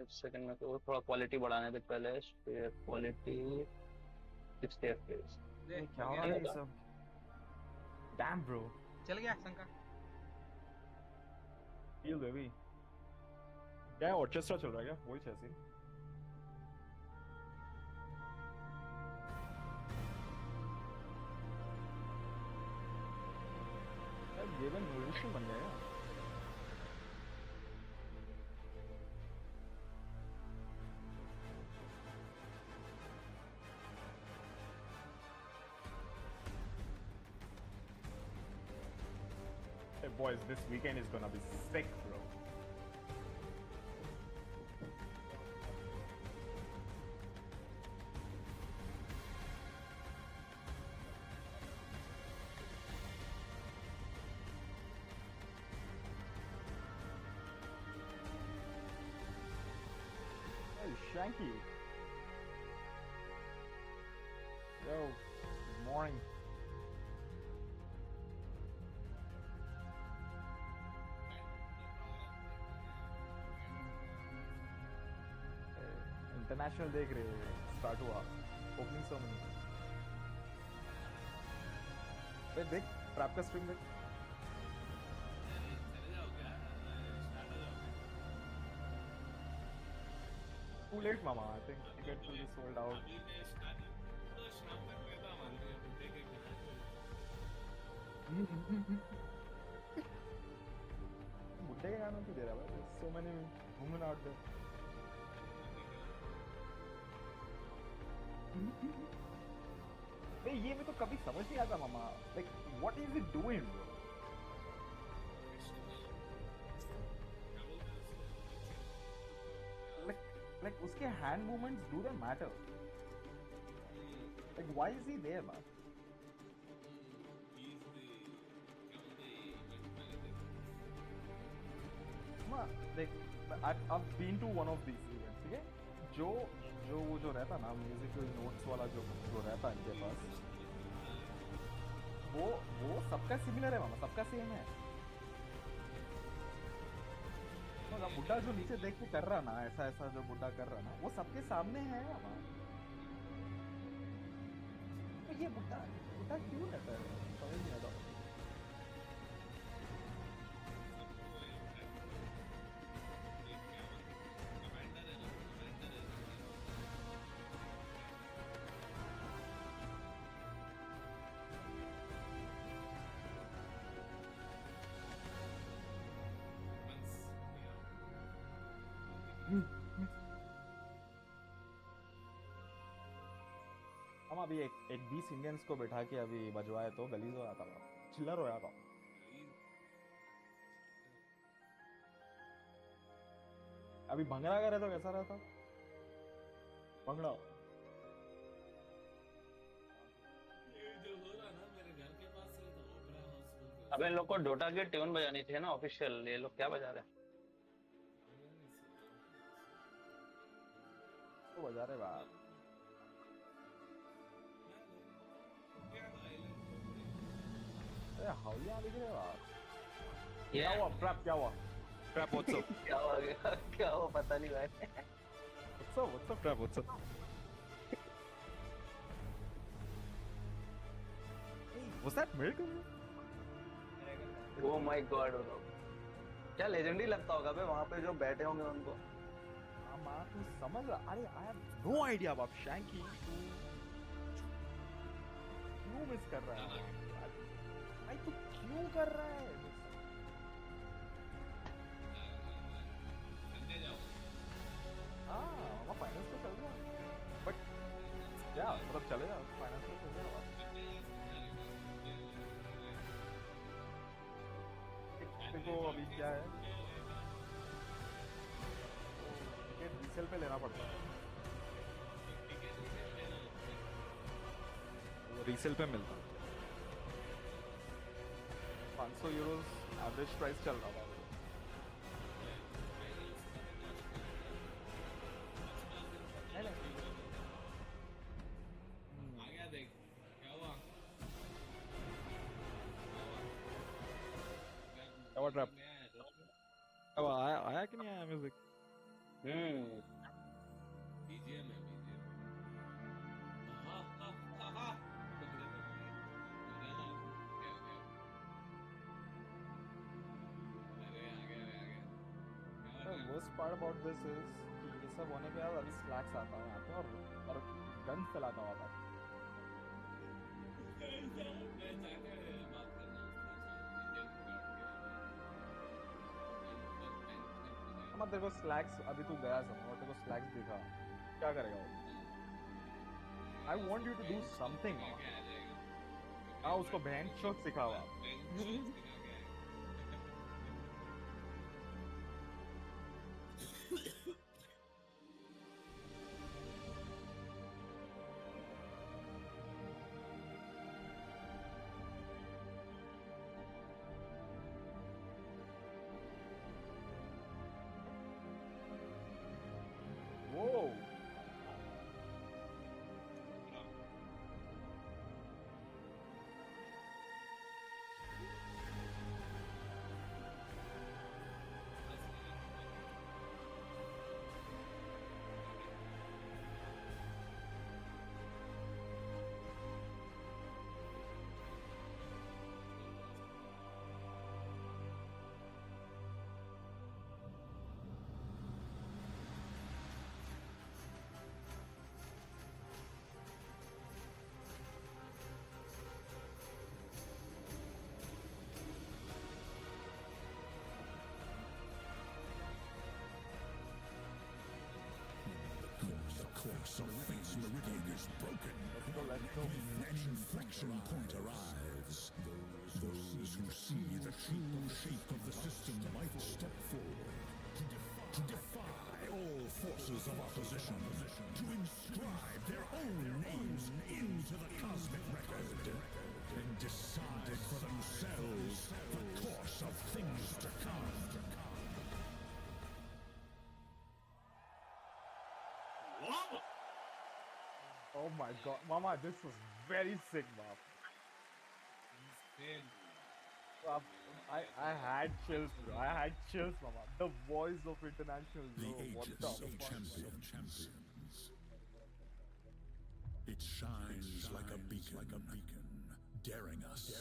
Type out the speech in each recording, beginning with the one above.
एक सेकंड में तो थोड़ा क्वालिटी बढ़ाने से पहले क्वालिटी 60 एफपीएस दे ये क्या हो हो गया। रहा नहीं है ये होगा। सब? Damn bro. चल गया शंका। Feel baby. क्या ऑर्केस्ट्रा चल रहा है क्या? वही ऐसी। यार ये भी म्यूजिशियन बन गया क्या? Hey boys, this weekend is gonna be sick, bro. Hey, Shanky. Yo, good morning. International देख रहे स्टार्ट हुआ ओपनिंग सेरेमनी। देख ट्रैप का स्ट्रिंग देख। चले जाओ क्या? स्टार्ट हो जाओगे? टू लेट मामा, I think ticket will be sold out. अभी मैं स्टार्टिंग तो शाम तक रहता मान रहे हो बुड्ढे के घर। बुड्ढे के गानों क्यों दे रहा है भाई? So many women out there. ये मैं तो कभी समझ नहीं आता मामा, like what is it doing bro? क्या बोलते हैं उसको? लाइक उसके hand movements do they matter? Like why is he there man? He's the क्या बोलते हैं इवेंट मैनेजर। देख I've been to one of these events, ठीक है? जो जो वो जो रहता ना म्यूजिकल नोट्स वाला जो जो रहता इनके पास, वो सबका सिमिलर है मामा, सबका सेम है। मगर बुड्ढा जो नीचे देख के कर रहा ना, ऐसा ऐसा जो बुड्ढा कर रहा ना, वो सबके सामने है मामा। तो ये बुड्ढा बुड्ढा क्यों रहता है? समझ नहीं आता। कमांडर है ना, कमांडर है। Once, हम अभी एक एक 20 इंडियंस को बैठा के अभी बजवाए तो गलीज हो जाता था, चिल्लर हो जाता। अभी भंगड़ा करे तो कैसा रहता? भंगड़ा। ये जो हो रहा ना मेरे घर के पास है तो ओपेरा हाउस बोल के अब इन उसको लोग को डोटा की ट्यून बजानी थी ना ऑफिशियल, ये लोग क्या बजा रहे हैं? तो बजा रहे बात। अरे हाउलिया दिख रहे बात। क्या ये हुआ ट्रैप? क्या हुआ ट्रैप? व्हाट्सअप? क्या हो गया? क्या हो पता नहीं भाई। What's up? What's up trap? What's up? Was that miracle? Oh my God, क्या लेजेंडरी लगता होगा बे वहां पे जो बैठे होंगे उनको। मां तू समझ रहा? अरे आई हैव नो आइडिया बाप। शैंकी तू क्यों मिस कर रहा है भाई? तू क्यों कर रहा है? संडे जाओ। हाँ मामा फाइनेंस तो चल रहा, बट क्या मतलब चलेगा फाइनेंस तो चल रहा। देखो अभी क्या है, टिकट रीसेल पे लेना पड़ता है, वो रीसेल पे मिलता है। 500 यूरोस एवरेज प्राइस चल रहा था। आ गया देख क्या हुआ। क्या ट्रैप? अब आया आया कि नहीं आया म्यूजिक? हम्म। बीजीएम है बीजीएम। हाँ हाँ हाँ हाँ। पकड़े पकड़े। अरे हाँ। क्या हो गया? अरे आ गया आ गया। क्या The कर रहा worst part about this is कि ये सब होने के बाद अभी स्लैक्स आता है यहाँ पे और गन फैलाता हुआ था। है? ऐसा मैं जाकर बात करना उससे इंडियन गार्ड के बैंक मत तेरे को स्लैक्स अभी तू गया समझ और तेरे को स्लैक्स दिखा क्या करेगा वो? I want you to do something सिखा मामा। के आ जाएगा। हाँ उसको बहन चोद सिखावा। बैंक चोद सिखा के आएगा। Whoa! The course of fate's meridian is broken. Let's go. An inflection point arrives. Those who see the true shape of the system might step forward to defy all forces of opposition, to inscribe their own names into the cosmic record, and decide for themselves the course of things to come. Wow! Oh my god, Mama, this was very sick, Mom. Insane. I had chills, bro. I had chills, Mama. The voice of International, The bro. What aegis the of fuck? champions. It shines like a beacon, daring us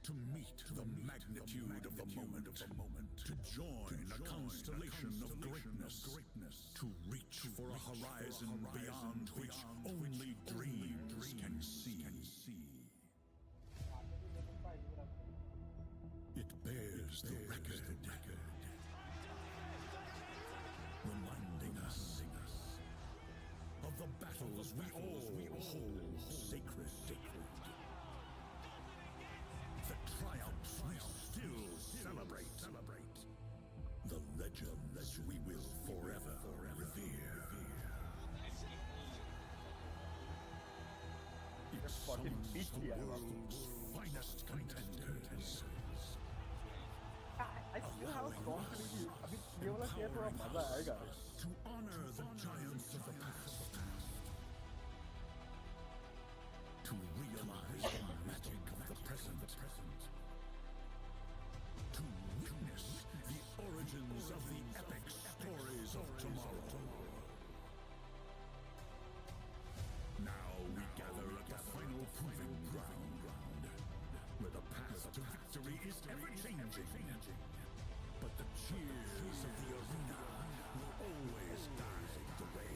to meet the magnitude of the moment, to join a constellation of greatness, to reach for a horizon beyond which only dreams can see. It bears the record, reminding us of the battles we all hold sacred. The triumphs we still celebrate. The legends we will forever revere. It fucking summons beat the the ass. world's finest contenders. I still have a strong feeling कि अभी ये वाला क्या थोड़ा मजा आएगा. To honor the giants of the past. To realize the magic of the present. To witness the origins of the epic stories of tomorrow. Now we gather at the final proving ground, where the path to victory is ever-changing. But the cheers of the arena will always guide the way.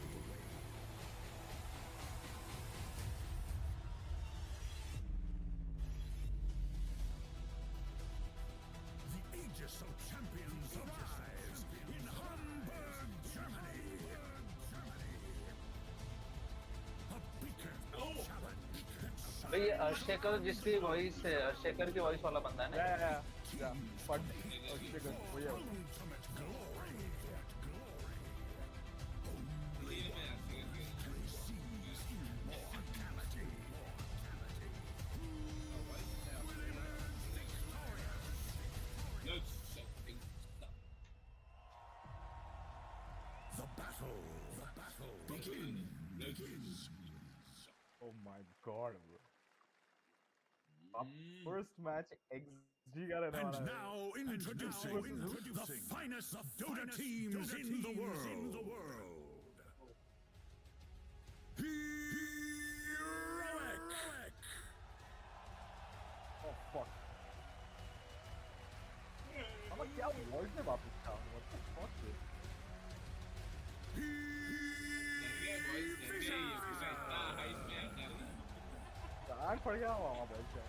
The Aegis of Champions arrives in Hamburg, Germany. A beacon of challenge that भाई ये अर्शेकर जिसकी voice है, अर्शेकर की voice वाला बंदा है ना? Yeah. But okay, good. वो ये होता. ultimate glory. ये मैं ऐसे करके Sees immortality. let's something stop. The battle begins. Oh my god, bro. First match जी का रहने वाला And है। now introducing the finest Dota teams in the world. Heroic! Oh fuck. अब क्या वर्ड में वापस था? What the fuck? गांड पड़ गया वहाँ भाई क्या?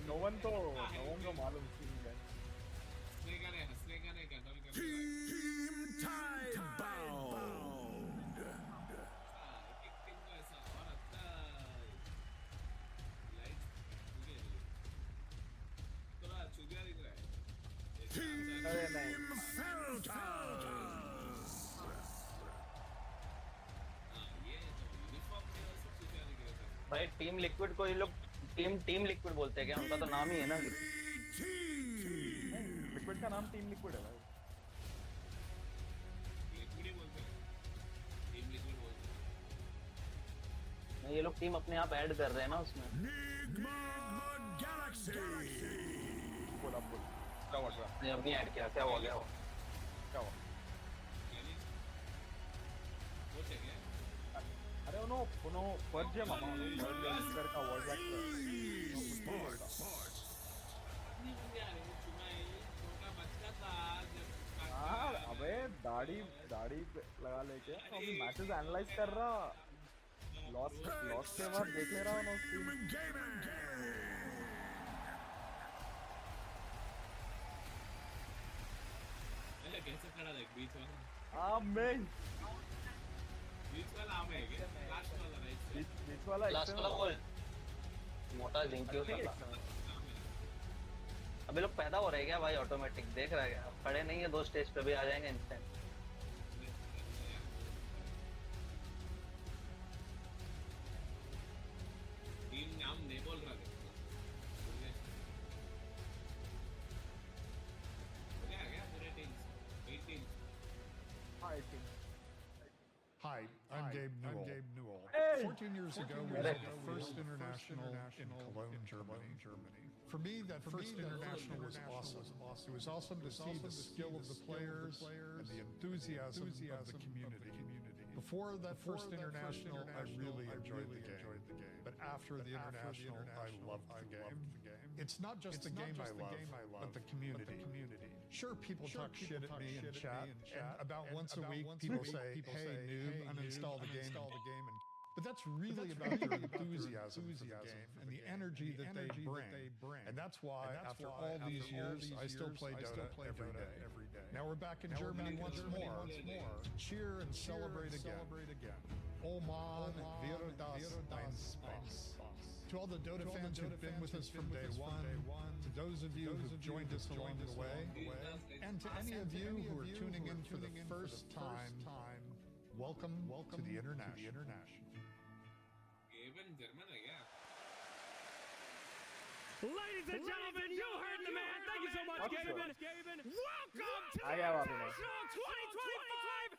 No one तो मालूम नहीं है। Team Tidebound! Team Felters! भाई टीम लिक्विड को ये लोग टीम लिक्विड बोलते हैं क्या? उनका तो नाम ही है ना। लिक्विड का नाम टीम लिक्विड है भाई। ये लोग टीम अपने आप ऐड कर रहे हैं ना उसमें। Enigma Galaxy! बोला बोल। क्या हुआ क्या? नहीं अपनी ऐड किया, क्या हो गया? क्या हुआ? अरे उन्होंने फर्ज है मामा फर्ज का वर्ड हाँ अबे दाढ़ी लगा लेके अभी मैचेस एनालाइज कर रहा लॉस के बाद देख ले रहा हूँ उसकी कैसे खड़ा देख बीच वाला आमेन बीच वाला आम है क्या लास्ट वाला राइट बीच वाला लास्ट वाला वो मोटा जिंक्यो था। अबे लोग पैदा हो रहे हैं क्या भाई? ऑटोमेटिक देख रहा है क्या? खड़े नहीं है 2 स्टेज पे भी आ जाएंगे इंस्टेंट। टीम नाम नहीं बोल रहा है क्या पूरे team 18 Hi, I'm Gabe Newell. Hey! 14 years ago, we had the first international in Cologne, Germany. For me, that first international was awesome. It was awesome to see the skill of the players and the enthusiasm of the community. Before that first international, I really enjoyed the game. But after the international, I loved the game. It's not just the game I love, but the community. Sure, people talk shit at me in chat, and about once a week, people say, hey, noob, uninstall the game. But that's really about their enthusiasm for the game and the energy that they bring. And that's why, after all these years, I still play Dota every day. Now we're back in Germany once more to cheer and celebrate again. Oman, wäre das ein Spaß. To all the Dota fans who've been with us from day one, to those of you who've joined us along the way, and to any of you who are tuning in for the first time, welcome to the International. गेवन German है क्या Ladies and gentlemen, you heard the man. Thank you so much, Gaben. Welcome to the International 2025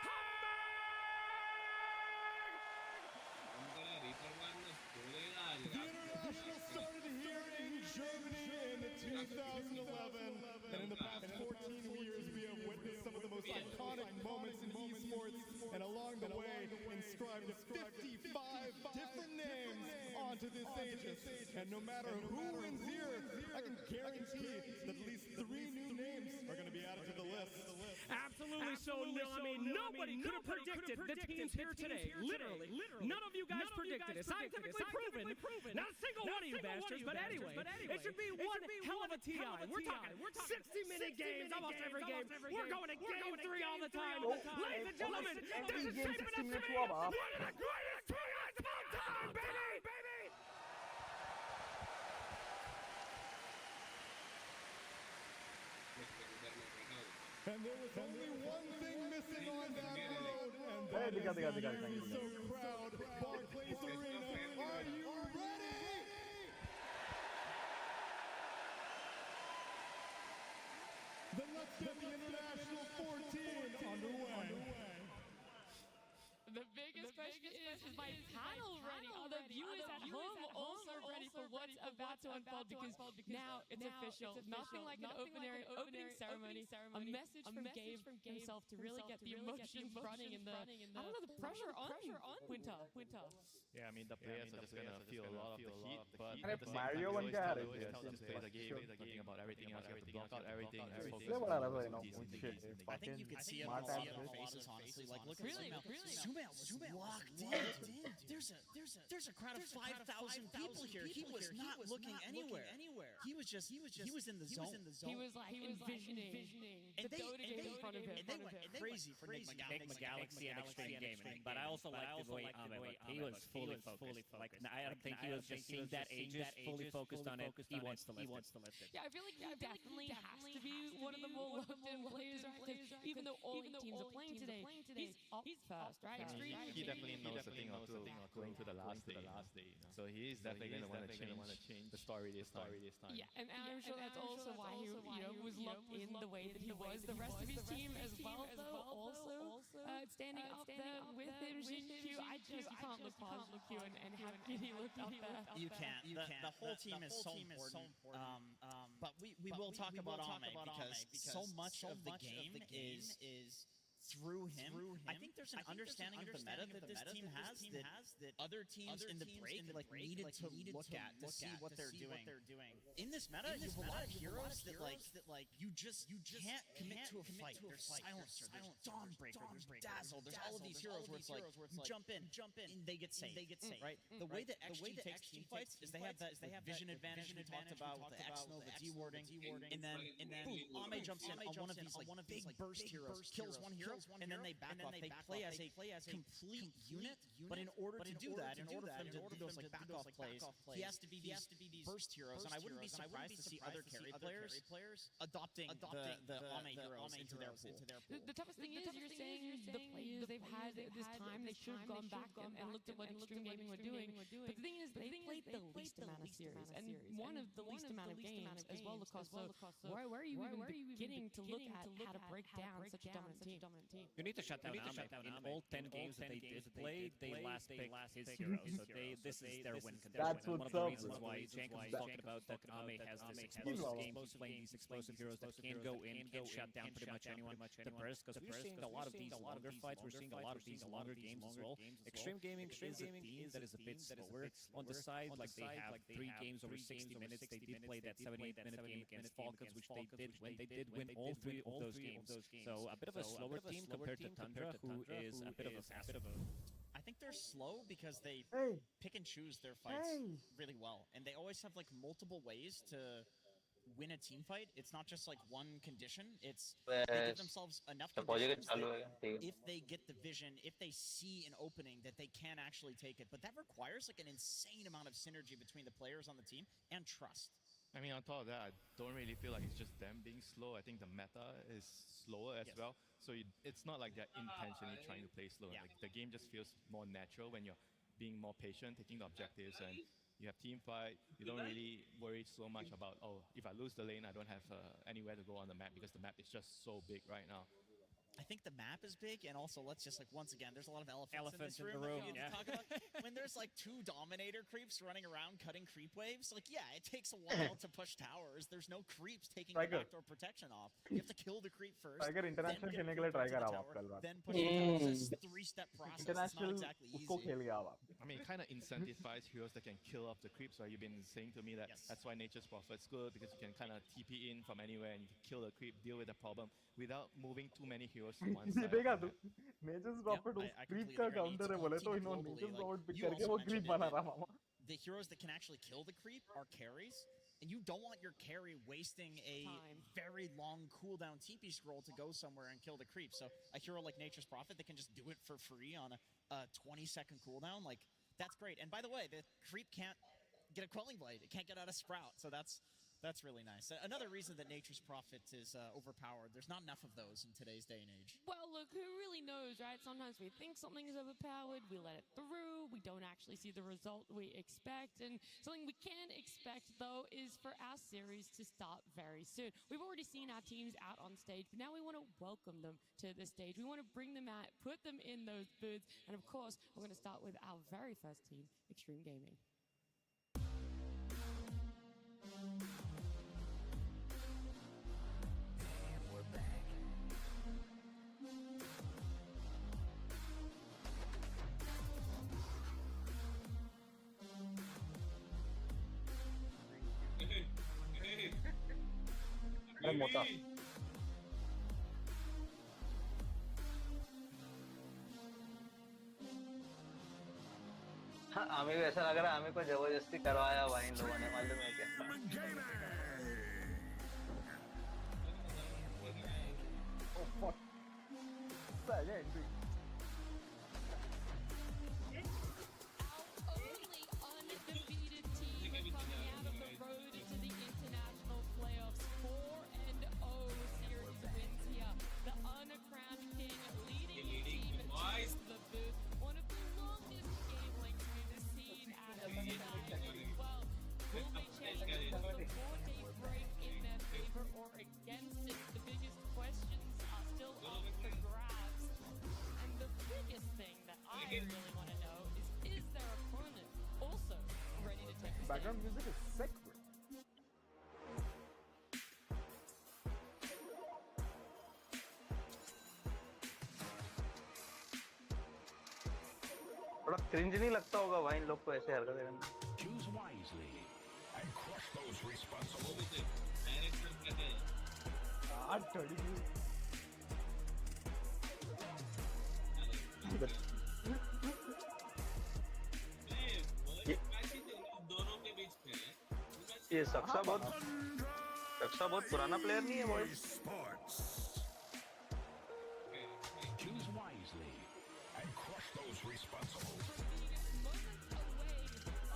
Hamburg! उनका reaper मारना छोड़ेगा आज The International started here in Germany in 2011, and in the past 14 years we have witnessed some of the most iconic moments in esports, and along the way inscribed 55 different names onto this Aegis. And no matter who wins here, I can guarantee that at least 3 new names are going to be added to the list. Absolutely so, Neil. I mean, nobody could have predicted the teams here today. Literally. None of you guys predicted it. Scientifically proven. Not a single one of you bastards, but anyway. It should be one hell of a TI. We're talking 60-minute games, almost every game. We're going to game 3 all the time. Ladies and gentlemen, this is shaping up to be one of the greatest TIs of all time, baby! And there was only one thing missing on that road, and Hey, that दिखा, is दिखा, the दिखा, Miami दिखा, So Crowd Barclays Arena. Are you ready? Then let's get the International 14 underway. The biggest question is my panel ready? Are the viewers at home also ready for what's about to unfold because now it's official. Nothing like an opening ceremony. A message from Gabe himself to really get the emotions running and the pressure on Winter. Yeah, I mean, the players are just going to feel a lot of the heat, but अरे at the same Mario time, बन you के आ रहे always थे tell them to play the game, nothing about everything else. You have to block out everything and just focus इसलिए on बड़ा रहा what था ना is in the shit game. I think you could see it smart on ass their bitch. faces, honestly. Like, look at Really? Sumail was locked in. There's a crowd of 5,000 people here. He was not looking anywhere. He was in the zone. He was like envisioning the Dota game in front of him. And they went crazy for Nick Galaxy and Extreme Gaming, but I also like the way he was fully focused. Like, I don't think he was just seeing that Aegis fully focused on it. He wants to lift it. Yeah, I feel like he definitely has to be one of the more locked-in players, right? 'Cause even though all 8 teams are playing today, he's up first, right? Extreme. He definitely knows a thing or two going to the last day. So he is definitely going to want to change the story this time. Yeah, and I'm sure that's also why he, was locked in the way that he was. The rest of his team as well, though, also standing up there with him. Q, I just can't look past Q and have Giddy looked up there. You can't. The whole team is so important. But we will talk about Ame because so much of the game is through him. I think there's an understanding of the meta that this team has that other teams in the break needed to look at to see what they're doing. In this meta, you have a lot of heroes that you just can't commit to a fight. There's Silencer, there's Dawnbreaker, there's Dazzle, there's all of these heroes where it's like you jump in, and they get saved. Right? The way that XG takes team fights is they have that vision advantage we talked about with the X-Nova D-warding, and then boom, Ame jumps in on one of these big burst heroes, kills one hero, and then they back off. They play as a complete unit, but in order to do that, in order for them to do those back off plays, he has to be these burst heroes, and I wouldn't be surprised to see other carry players adopting the Ame heroes into their pool. The toughest thing is you're saying the players they've had this time, they should have gone back and looked at what Extreme Gaming were doing. But the thing is, they played the least amount of series, and one of the least amount of games as well, Lacoste. So where are you even beginning to look at how to break down such a dominant team? You need to shut down Ame. In all 10 games that they did play, they last picked his heroes. So this is their win condition. That's And one what's of the up. reasons why Jenkins was talking about that Ame has this explosive game. He's playing these explosive heroes that can go in and shut down pretty much anyone. The burst, because we're seeing a lot of these longer fights. We're seeing a lot of these longer games as well. Extreme Gaming is a team that is a bit slower on the side. Like they have 3 games over 60 minutes. They did play that 78-minute game against Falcons, which they did win. They did win all 3 of those games. So a bit of a slower team compared to Tundra, who is a bit of a faster. I think they're slow because they pick and choose their fights really well, and they always have multiple ways to win a team fight. It's not just one condition. It's they give themselves enough conditions that if they get the vision, if they see an opening, that they can actually take it. But that requires an insane amount of synergy between the players on the team and trust. I mean, on top of that, I don't really feel like it's just them being slow. I think the meta is slower as well. So it's not like they're intentionally trying to play slow. The game just feels more natural when you're being more patient, taking the objectives, and you have team fight. You don't really worry so much about, if I lose the lane, I don't have anywhere to go on the map because the map is just so big right now. I think the map is big, and also let's just once again, there's a lot of elephants in the room. Talk about. When there's 2 Dominator creeps running around cutting creep waves, it takes a while to push towers. There's no creeps taking the backdoor protection off. You have to kill the creep first. Tiger International खेलने के लिए try करा आप कल रात. Then push the towers. It's a 3-step process. International It's not exactly easy. उसको खेल गया आप. I mean, it kind of incentivizes heroes that can kill off the creeps, right? You've been saying to me that that's why Nature's Prophet's good, because you can kind of TP in from anywhere and you can kill the creep, deal with the problem without moving too many heroes to one side. देखा तू Nature's Prophet उस creep का counter है बोले तो इन्होंने Nature's Prophet pick करके वो creep बना रहा मामा. The heroes that can actually kill the creep are carries, and you don't want your carry wasting a very long cooldown TP scroll to go somewhere and kill the creep. So a hero like Nature's Prophet that can just do it for free on a 20-second cooldown, that's great. And by the way, the creep can't get a Quelling Blade. It can't get out a Sprout, so that's really nice. Another reason that Nature's Prophet is overpowered. There's not enough of those in today's day and age. Well, look, who really knows, right? Sometimes we think something is overpowered, we let it through, we don't actually see the result we expect, and something we can expect, though, is for our series to start very soon. We've already seen our teams out on stage, but now we want to welcome them to the stage. We want to bring them out, put them in those booths, and of course, we're going to start with our very first team, Extreme Gaming. अरे मोटा हाँ हमें भी ऐसा लग रहा है हमें को जबरदस्ती करवाया भाई इन लोगों ने मालूम है क्या Oh fuck. Sad entry. Our only undefeated team coming out of the road to the international playoffs. 4-0 series wins here. The uncrowned king leading his team to the booth. One of the longest game lengths we've seen out of United as well. Will they change the 4-day break in their favor or against it? The biggest questions are still up for grabs. And the biggest thing that I really want to know is their opponent also ready to take a stand? Background music is sick, bro. थोड़ा cringe नहीं लगता होगा भाई इन लोग को ऐसे हरकतें करना Choose wisely and crush those responsible. God, 30 views. ये सक्सा बहुत पुराना प्लेयर नहीं है boys Sports. Choose wisely and crush those responsible. Moments away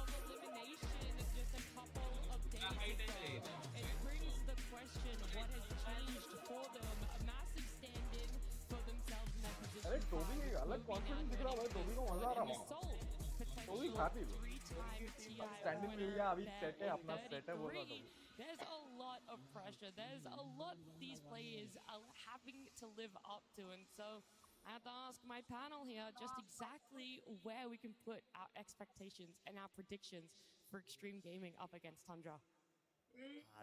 of elimination just a couple of days ago. It brings the question, what has changed for them? A massive stand-in for themselves in that position. अरे Tobey अलग confidence दिख रहा है भाई Tobey को मजा आ रहा है टोबी हैप्पी स्टैंडिंग मिल गया अभी सेट है अपना सेट है बोल रहा Tobey There's a lot of pressure. There's a lot these players are having to live up to, and so I have to ask my panel here just exactly where we can put our expectations and our predictions for Extreme Gaming up against Tundra.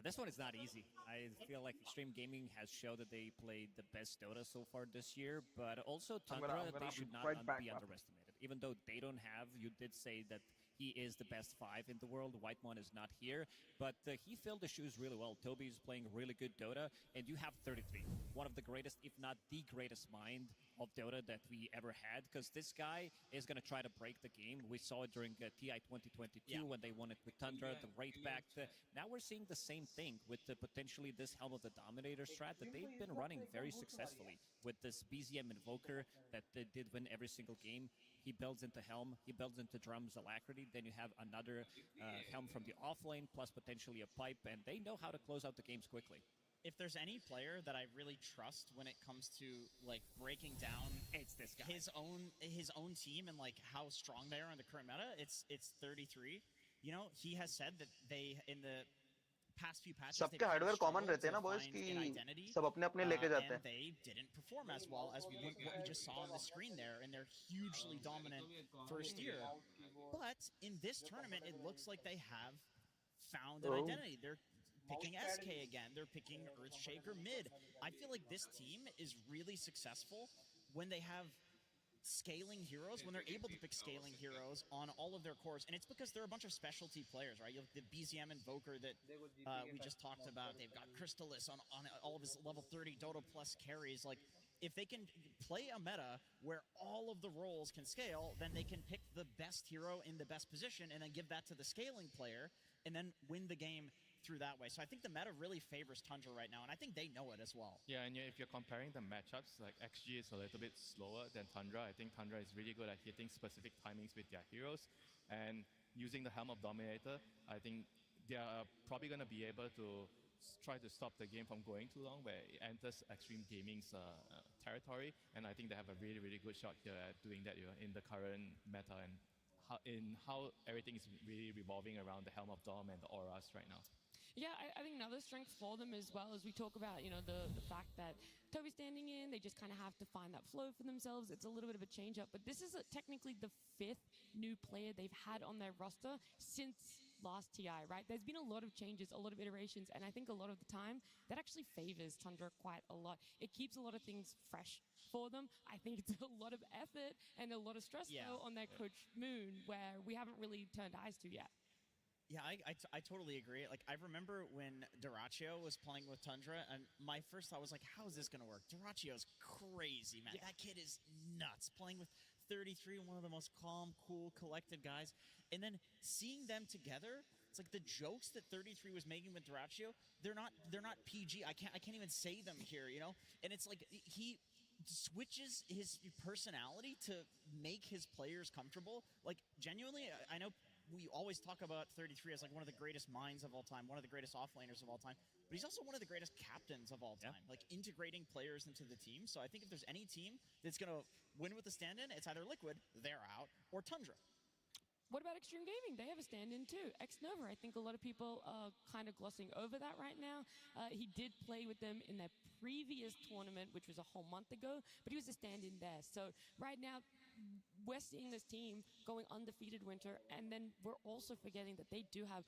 This one is not easy. I feel like Extreme Gaming has showed that they played the best Dota so far this year, but also Tundra, they should not be underestimated. Even though they don't have, you did say that he is the best 5 in the world. Whitemon is not here, but he filled the shoes really well. Toby is playing really good Dota, and you have 33, one of the greatest, if not the greatest mind of Dota that we ever had, because this guy is going to try to break the game. We saw it during TI2022 when they won it with Tundra, the right back. Now we're seeing the same thing with potentially this Helm of the Dominator strat that they've been running very successfully with this BZM Invoker that they did win every single game. He builds into Helm, he builds into Drum's Alacrity, then you have another Helm from the offlane, plus potentially a pipe, and they know how to close out the games quickly. If there's any player that I really trust when it comes to like breaking down it's this guy. his own team and like how strong they are in the current meta, it's 33. You know, he has said that they in the past few patches सबके hardware common रहते हैं ना boys की सब अपने अपने लेके जाते हैं they didn't perform as well as what we just saw on the screen there in their hugely dominant first year. But in this tournament it looks like they have found an identity. They're picking SK again. They're picking Earthshaker mid. I feel like this team is really successful when they have scaling heroes, when they're able to pick scaling heroes on all of their cores. And it's because they're a bunch of specialty players, right? You have the BZM Invoker that we just talked about. They've got Crystallis on all of his level 30 Dota plus carries. Like, if they can play a meta where all of the roles can scale, then they can pick the best hero in the best position and then give that to the scaling player and then win the game through that way. So I think the meta really favors Tundra right now, and I think they know it as well. Yeah, and if you're comparing the matchups, like XG is a little bit slower than Tundra. I think Tundra is really good at hitting specific timings with their heroes, and using the Helm of Dominator, I think they are probably going to be able to try to stop the game from going too long, where it enters Extreme Gaming's territory, and I think they have a really, really good shot here at doing that in the current meta and how everything is really revolving around the Helm of Dom and the auras right now. Yeah, I think another strength for them as well as we talk about, you know, the fact that Toby's standing in, they just kind of have to find that flow for themselves. It's a little bit of a change up, but this is technically the 5th new player they've had on their roster since last TI, right? There's been a lot of changes, a lot of iterations, and I think a lot of the time that actually favors Tundra quite a lot. It keeps a lot of things fresh for them. I think it's a lot of effort and a lot of stress though on their coach Moon, where we haven't really turned eyes to yet. Yeah, I totally agree. Like, I remember when Duraccio was playing with Tundra, and my first thought was like, how is this going to work? Duraccio's crazy, man. That kid is nuts. Playing with 33, one of the most calm, cool, collected guys. And then seeing them together, it's like the jokes that 33 was making with Duraccio, they're not PG. I can't even say them here, you know? And it's like he switches his personality to make his players comfortable. Like, genuinely, I know we always talk about 33 as like one of the greatest minds of all time, one of the greatest offlaners of all time, but he's also one of the greatest captains of all time, like integrating players into the team. So I think if there's any team that's going to win with the stand-in, it's either Liquid, they're out, or Tundra. What about Extreme Gaming? They have a stand-in too. X-Nova, I think a lot of people are kind of glossing over that right now. He did play with them in their previous tournament, which was a whole month ago, but he was a stand-in there. So right now, we're seeing this team going undefeated winter, and then we're also forgetting that they do have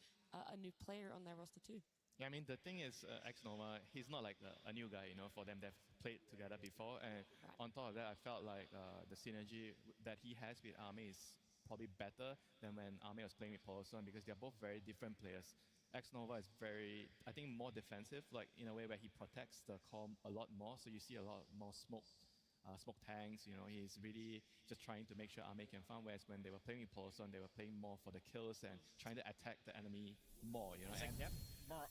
a new player on their roster too. Yeah, I mean, the thing is, X-Nova, he's not like a new guy, you know, for them. They've played together before. And on top of that, I felt like the synergy that he has with Ame is probably better than when Ame was playing with Poloson, because they're both very different players. X-Nova is very, I think, more defensive, like in a way where he protects the core a lot more. So you see a lot more smoke tanks, you know, he's really just trying to make sure Ame can farm, whereas when they were playing with Poloson, they were playing more for the kills and trying to attack the enemy more, you know. It's like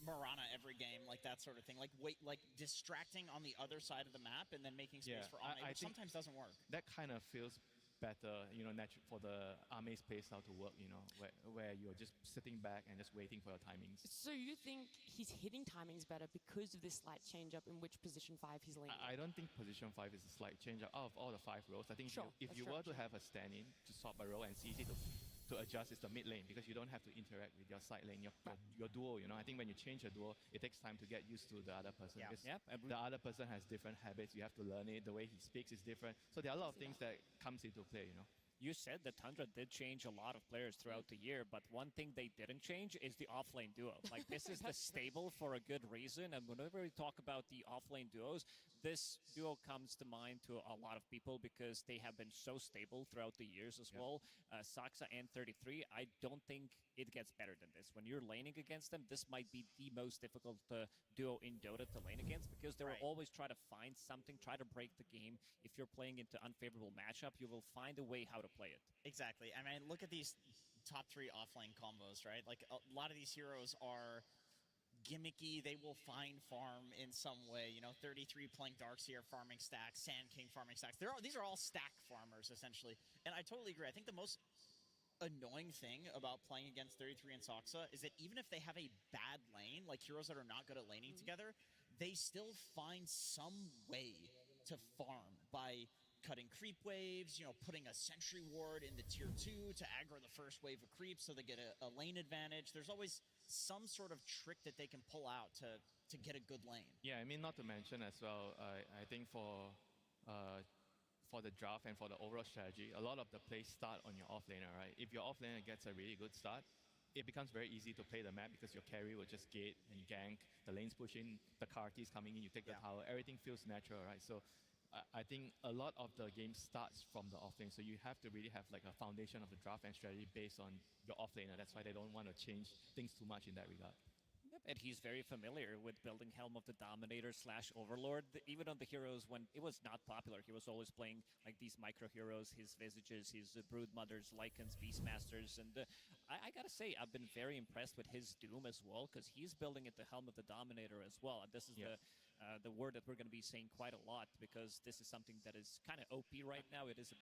Morana every game, like that sort of thing, like distracting on the other side of the map and then making space for Ame, which sometimes doesn't work. That kind of feels better, you know, for the Ame's playstyle to work, you know, where you're just sitting back and just waiting for your timings. So you think he's hitting timings better because of this slight change up in which position 5 he's laning? I don't think position 5 is a slight change up. Out of all the 5 roles, I think if you were to have a stand-in to swap a role, and it's easy to adjust, is the mid lane, because you don't have to interact with your side lane, your duo, you know. I think when you change a duo, it takes time to get used to the other person. The other person has different habits, you have to learn it, the way he speaks is different. So there are a lot of things that comes into play, you know. You said that Tundra did change a lot of players throughout the year, but one thing they didn't change is the offlane duo. Like, this is the stable for a good reason, and whenever we talk about the offlane duos, this duo comes to mind to a lot of people because they have been so stable throughout the years as well. Saksa and 33, I don't think it gets better than this. When you're laning against them, this might be the most difficult duo in Dota to lane against, because they will always try to find something, try to break the game. If you're playing into unfavorable matchup, you will find a way how to play it. Exactly. I mean, look at these top 3 offlane combos, right? Like, a lot of these heroes are gimmicky. They will find farm in some way. You know, 33 playing Darkseer farming stacks, Sand King farming stacks. These are all stack farmers, essentially. And I totally agree. I think the most annoying thing about playing against 33 and Saksa is that even if they have a bad lane, like heroes that are not good at laning together, they still find some way to farm by cutting creep waves, you know, putting a sentry ward in the tier 2 to aggro the first wave of creeps so they get a lane advantage. There's always some sort of trick that they can pull out to get a good lane. Yeah, I mean, not to mention as well, I think for the draft and for the overall strategy, a lot of the plays start on your offlaner, right? If your offlaner gets a really good start, it becomes very easy to play the map, because your carry will just gate and gank, the lanes pushing, the Karki's coming in, you take the tower, everything feels natural, right? So I think a lot of the game starts from the offlane, so you have to really have like a foundation of the draft and strategy based on your offlaner. That's why they don't want to change things too much in that regard. Yep, and he's very familiar with building Helm of the Dominator / Overlord. Even on the heroes when it was not popular, he was always playing like these micro heroes, his Visages, his Brood Mothers, Lycans, Beastmasters, and I gotta say, I've been very impressed with his Doom as well, because he's building it the Helm of the Dominator as well. And this is the word that we're going to be saying quite a lot, because this is something that is kind of OP right now. It is a